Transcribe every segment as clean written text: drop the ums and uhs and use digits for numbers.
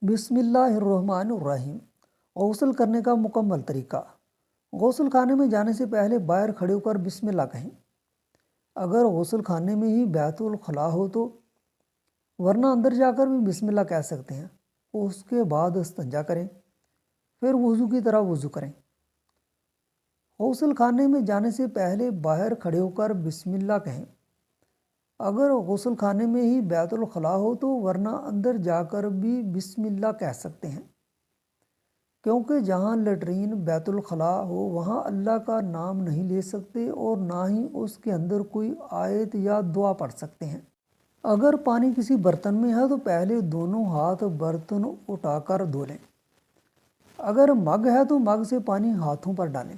بسم اللہ الرحمن الرحیم۔ غسل کرنے کا مکمل طریقہ۔ غسل خانے میں جانے سے پہلے باہر کھڑے ہو کر بسم اللہ کہیں۔ اگر غسل خانے میں ہی بیت الخلا ہو تو ورنہ اندر جا کر بھی بسم اللہ کہہ سکتے ہیں۔ اس کے بعد استنجا کریں، پھر وضو کی طرح وضو کریں۔ غسل خانے میں جانے سے پہلے باہر کھڑے ہو کر بسم اللہ کہیں۔ اگر غسل خانے میں ہی بیت الخلا ہو تو ورنہ اندر جا کر بھی بسم اللہ کہہ سکتے ہیں، کیونکہ جہاں لیٹرین بیت الخلا ہو وہاں اللہ کا نام نہیں لے سکتے اور نہ ہی اس کے اندر کوئی آیت یا دعا پڑھ سکتے ہیں۔ اگر پانی کسی برتن میں ہے تو پہلے دونوں ہاتھ برتن اٹھا کر دھو لیں۔ اگر مگ ہے تو مگ سے پانی ہاتھوں پر ڈالیں۔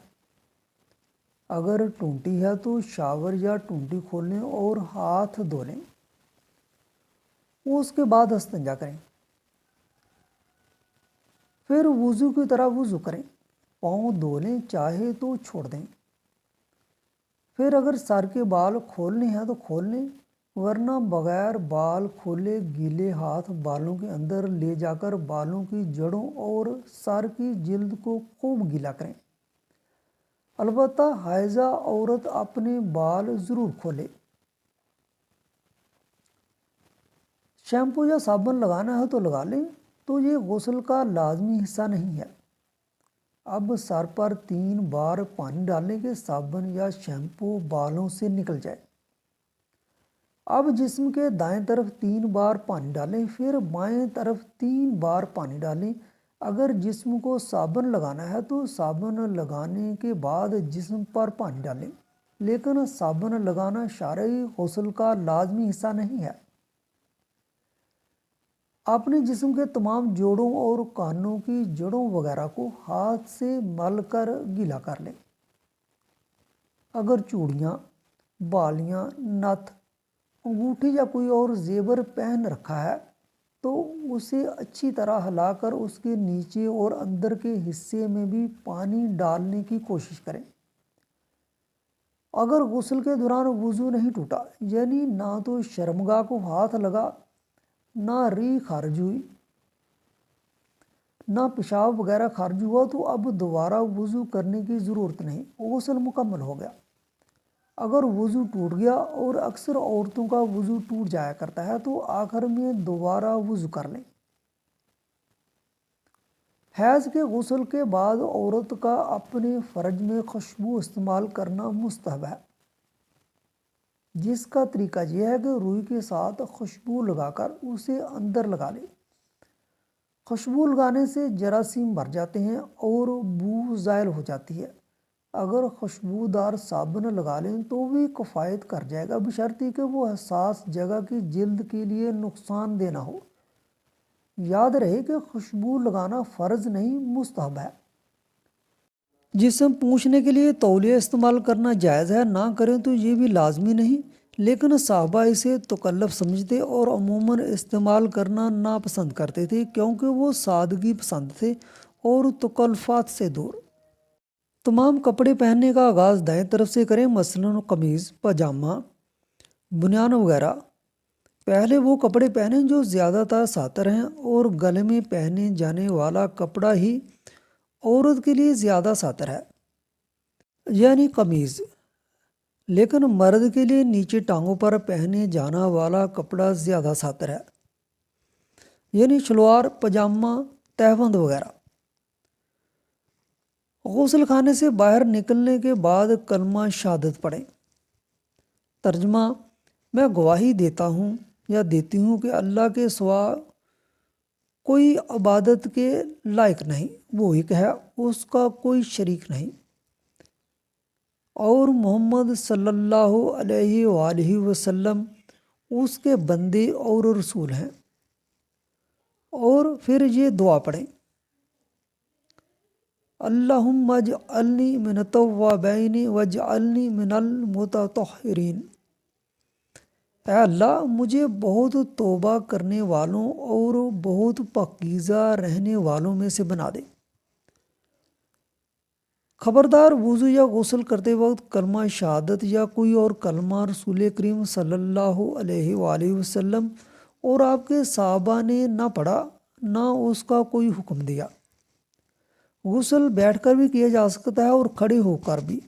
اگر ٹونٹی ہے تو شاور یا ٹونٹی کھول لیں اور ہاتھ دھو لیں۔ اس کے بعد استنجا کریں، پھر وضو کی طرح وضو کریں۔ پاؤں دھو لیں، چاہے تو چھوڑ دیں۔ پھر اگر سر کے بال کھولنے ہیں تو کھول لیں، ورنہ بغیر بال کھولے گیلے ہاتھ بالوں کے اندر لے جا کر بالوں کی جڑوں اور سر کی جلد کو خوب گیلا کریں۔ البتہ حائضہ عورت اپنے بال ضرور کھولے۔ شیمپو یا صابن لگانا ہے تو لگا لیں، تو یہ غسل کا لازمی حصہ نہیں ہے۔ اب سر پر 3 بار پانی ڈالنے کے صابن یا شیمپو بالوں سے نکل جائے۔ اب جسم کے دائیں طرف 3 بار پانی ڈالیں، پھر بائیں طرف 3 بار پانی ڈالیں۔ اگر جسم کو صابن لگانا ہے تو صابن لگانے کے بعد جسم پر پانی ڈالیں، لیکن صابن لگانا شرعی غسل کا لازمی حصہ نہیں ہے۔ اپنے جسم کے تمام جوڑوں اور کانوں کی جڑوں وغیرہ کو ہاتھ سے مل کر گیلا کر لیں۔ اگر چوڑیاں، بالیاں، نتھ، انگوٹھی یا کوئی اور زیور پہن رکھا ہے تو اسے اچھی طرح ہلا کر اس کے نیچے اور اندر کے حصے میں بھی پانی ڈالنے کی کوشش کریں۔ اگر غسل کے دوران وضو نہیں ٹوٹا، یعنی نہ تو شرمگاہ کو ہاتھ لگا، نہ ری خارج ہوئی، نہ پیشاب وغیرہ خارج ہوا، تو اب دوبارہ وضو کرنے کی ضرورت نہیں، غسل مکمل ہو گیا۔ اگر وضو ٹوٹ گیا، اور اکثر عورتوں کا وضو ٹوٹ جایا کرتا ہے، تو آخر میں دوبارہ وضو کر لیں۔ حیض کے غسل کے بعد عورت کا اپنے فرج میں خوشبو استعمال کرنا مستحب ہے، جس کا طریقہ یہ ہے کہ روئی کے ساتھ خوشبو لگا کر اسے اندر لگا لیں۔ خوشبو لگانے سے جراثیم مر جاتے ہیں اور بو زائل ہو جاتی ہے۔ اگر خوشبودار صابن لگا لیں تو بھی کفایت کر جائے گا، بشرطی کہ وہ حساس جگہ کی جلد کے لیے نقصان دہ نہ ہو۔ یاد رہے کہ خوشبو لگانا فرض نہیں، مستحب ہے۔ جسم پوچھنے کے لیے تولیہ استعمال کرنا جائز ہے، نہ کریں تو یہ بھی لازمی نہیں، لیکن صحابہ اسے تکلف سمجھتے اور عموماً استعمال کرنا ناپسند کرتے تھے، کیونکہ وہ سادگی پسند تھے اور تکلفات سے دور۔ تمام کپڑے پہننے کا آغاز دائیں طرف سے کریں، مثلاً قمیض، پاجامہ، بنیان وغیرہ۔ پہلے وہ کپڑے پہنیں جو زیادہ تر ساتر ہیں، اور گلے میں پہنے جانے والا کپڑا ہی عورت کے لیے زیادہ ساتر ہے، یعنی قمیض، لیکن مرد کے لیے نیچے ٹانگوں پر پہنے جانا والا کپڑا زیادہ ساتر ہے، یعنی شلوار، پاجامہ، تہبند وغیرہ۔ غسل خانے سے باہر نکلنے کے بعد کلمہ شہادت پڑھیں۔ ترجمہ: میں گواہی دیتا ہوں یا دیتی ہوں کہ اللہ کے سوا کوئی عبادت کے لائق نہیں، وہ ایک ہے، اس کا کوئی شریک نہیں، اور محمد صلی اللہ علیہ وآلہ وسلم اس کے بندے اور رسول ہیں۔ اور پھر یہ دعا پڑھیں: اللہم اجعلنی من التوابین واجعلنی من المتطہرین۔ اے اللہ، مجھے بہت توبہ کرنے والوں اور بہت پاکیزہ رہنے والوں میں سے بنا دے۔ خبردار، وضو یا غسل کرتے وقت کلمہ شہادت یا کوئی اور کلمہ رسول کریم صلی اللہ علیہ وآلہ وسلم اور آپ کے صحابہ نے نہ پڑھا، نہ اس کا کوئی حکم دیا۔ غسل بیٹھ کر بھی کیا جا سکتا ہے اور کھڑے ہو کر بھی۔